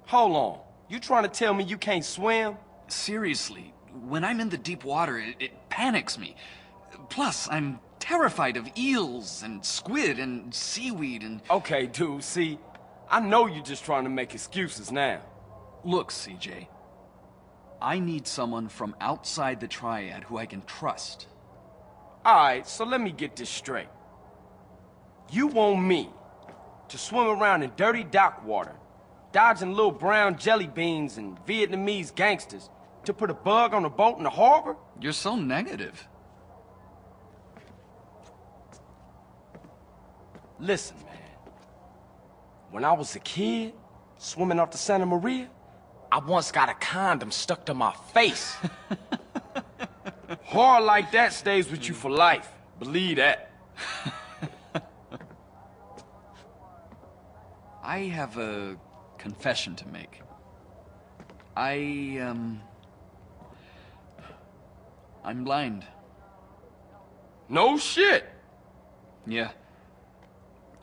Hold on. You trying to tell me you can't swim? Seriously, when I'm in the deep water, it panics me. Plus, I'm terrified of eels and squid and seaweed and... Okay, dude, see, I know you're just trying to make excuses now. Look, CJ, I need someone from outside the Triad who I can trust. Alright, so let me get this straight. You want me to swim around in dirty dock water, dodging little brown jelly beans and Vietnamese gangsters to put a bug on a boat in the harbor? You're so negative. Listen, man. When I was a kid, swimming off the Santa Maria, I once got a condom stuck to my face. Horror like that stays with you for life. Believe that. I have a confession to make. I'm blind. No shit. Yeah.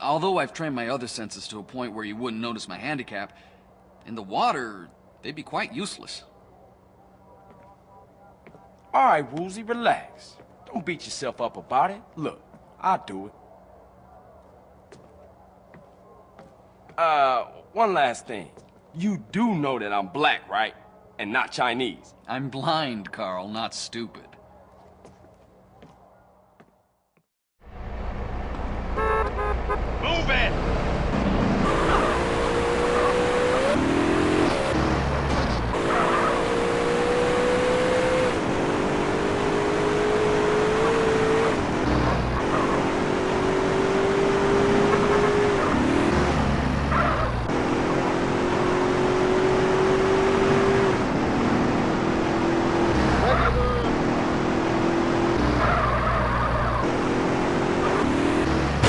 Although I've trained my other senses to a point where you wouldn't notice my handicap, in the water, they'd be quite useless. All right, Woozie, relax. Don't beat yourself up about it. Look, I'll do it. One last thing. You do know that I'm black, right? And not Chinese. I'm blind, Carl, not stupid. Move it!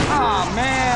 Ah, man!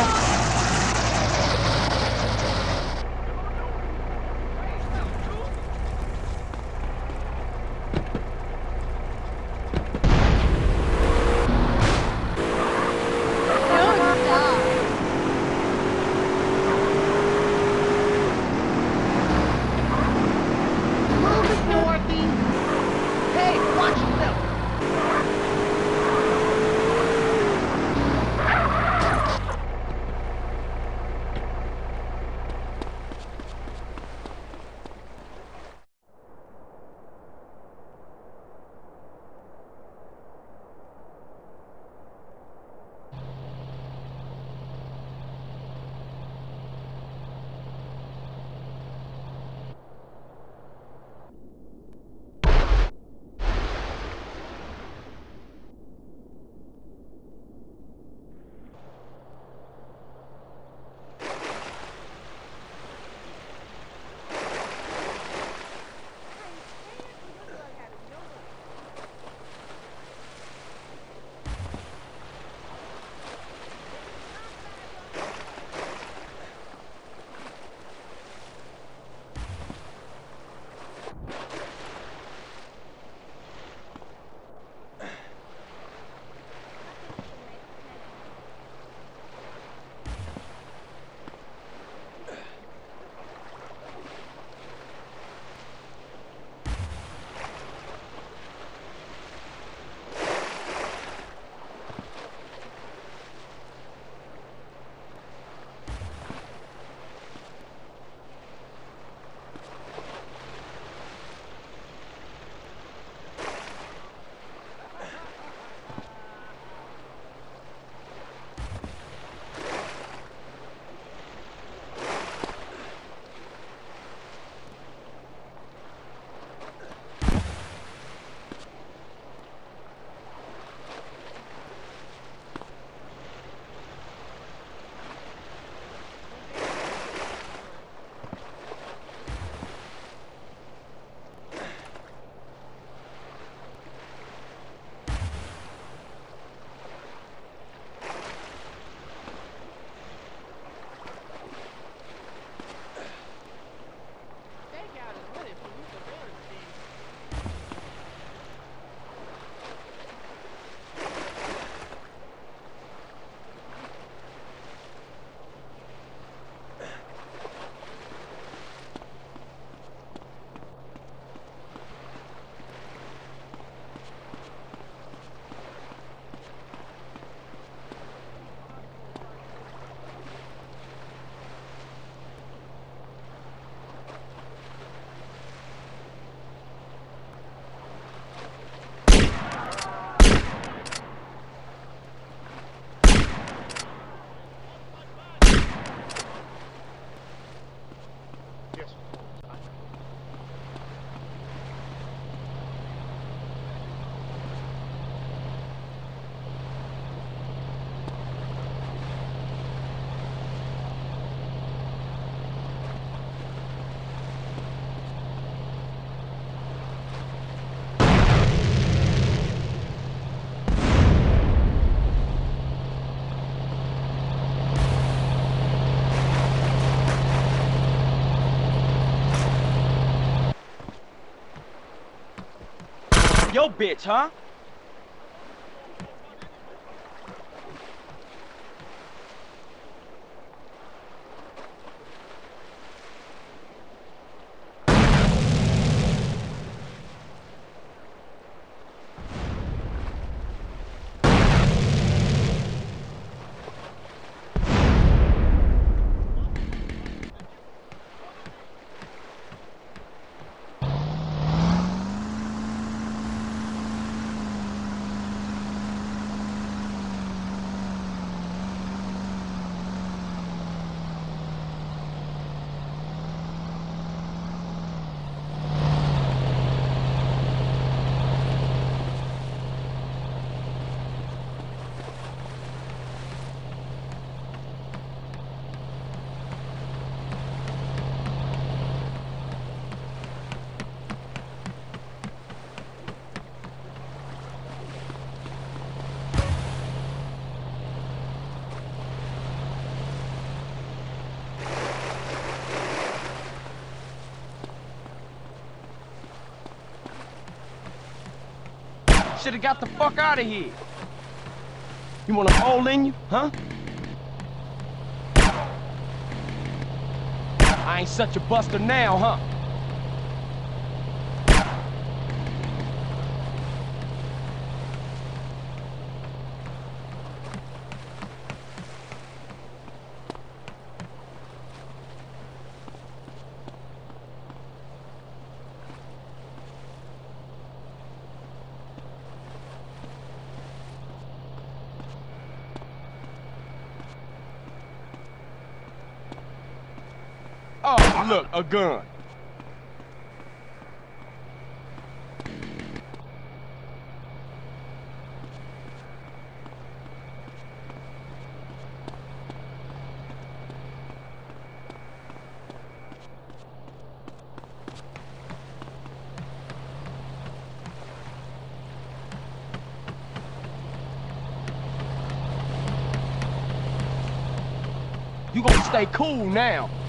your bitch, huh? Should've got the fuck out of here. You want a hole in you, huh? I ain't such a buster now, huh? Oh, look, a gun. You gonna stay cool now.